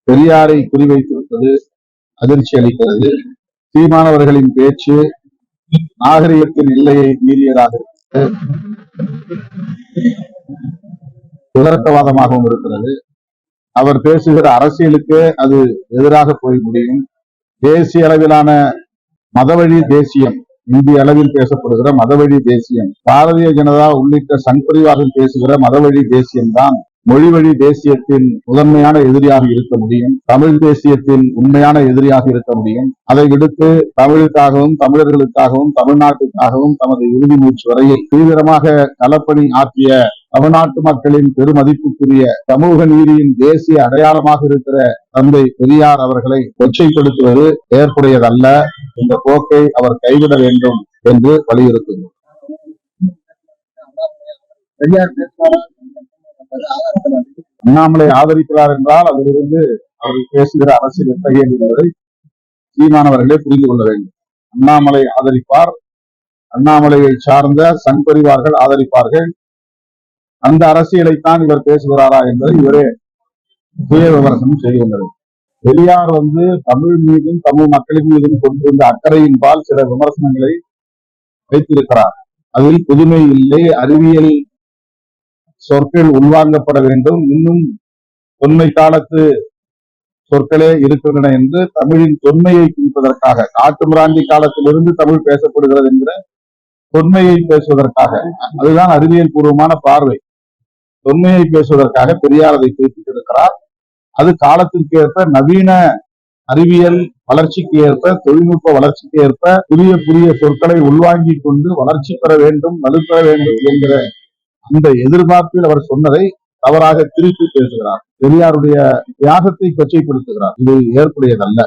பெரியாரை குறிவைத்திருப்பது அதிர்ச்சி அளிக்கிறது. சீமானவர்களின் பேச்சு நாகரிகத்தின் எல்லையை மீறியதாக விளக்கவாதமாகவும் இருக்கிறது. அவர் பேசுகிற அரசியலுக்கு அது எதிராக போய் முடியும். தேசிய அளவிலான மதவழி தேசியம், இந்திய அளவில் பேசப்படுகிற மதவழி தேசியம், பாரதிய ஜனதா உள்ளிட்ட சங் பரிவார்கள் பேசுகிற மதவழி தேசியம்தான் மொழிவழி தேசியத்தின் முதன்மையான எதிரியாக இருக்க முடியும், தமிழ் தேசியத்தின் உண்மையான எதிரியாக இருக்க முடியும். அதை விடுத்து தமிழுக்காகவும் தமிழர்களுக்காகவும் தமிழ்நாட்டுக்காகவும் தமது இறுதி மூச்சு வரையை தீவிரமாக களப்பணி ஆற்றிய தமிழ்நாட்டு மக்களின் பெருமதிப்புக்குரிய சமூக நீதியின் தேசிய அடையாளமாக இருக்கிற தந்தை பெரியார் அவர்களை கொச்சைப்படுத்துவது ஏற்புடையதல்ல. இந்த போக்கை அவர் கைவிட வேண்டும் என்று வலியுறுத்துகிறோம். அண்ணாமலை ஆதரிக்கிறார் என்றால் அதிலிருந்து அவர்கள் பேசுகிற அரசியல் எத்தகைய என்பதை சீமானவர்களே புரிந்து கொள்ள வேண்டும். அண்ணாமலை ஆதரிப்பார், அண்ணாமலையை சார்ந்த சங் பரிவார்கள் ஆதரிப்பார்கள். அந்த அரசியலைத்தான் இவர் பேசுகிறாரா என்பதை இவரே சுய விமர்சனம் செய்து கொண்டது. பெரியார் தமிழ் மீதும் தமிழ் மக்களின் மீதும் கொண்டிருந்த அக்கறையின் பால் சில விமர்சனங்களை வைத்திருக்கிறார். அதில் புதுமை இல்லை, அறிவியல் சொற்கள் உள்வாங்கப்பட வேண்டும், இன்னும் தொன்மை காலத்து சொற்களே இருக்கின்றன என்று தமிழின் தொன்மையை குறிப்பதற்காக, காட்டுமிராண்டி காலத்திலிருந்து தமிழ் பேசப்படுகிறது என்கிற தொன்மையை பேசுவதற்காக, அதுதான் அறிவியல் பூர்வமான பார்வை. தொன்மையை பேசுவதற்காக பெரியார் அதை குறிப்பிட்டிருக்கிறார். அது காலத்திற்கு ஏற்ப நவீன அறிவியல் வளர்ச்சிக்கு ஏற்ப, தொழில்நுட்ப வளர்ச்சிக்கு ஏற்ப புதிய புதிய சொற்களை உள்வாங்கி கொண்டு வளர்ச்சி பெற வேண்டும், வலுப்பெற வேண்டும் என்கிற அந்த எதிர்பார்ப்பில் அவர் சொன்னதை தவறாக திருப்பி பேசுகிறார். பெரியாருடைய தியாகத்தை கொச்சைப்படுத்துகிறார். இது ஏற்புடையதல்ல.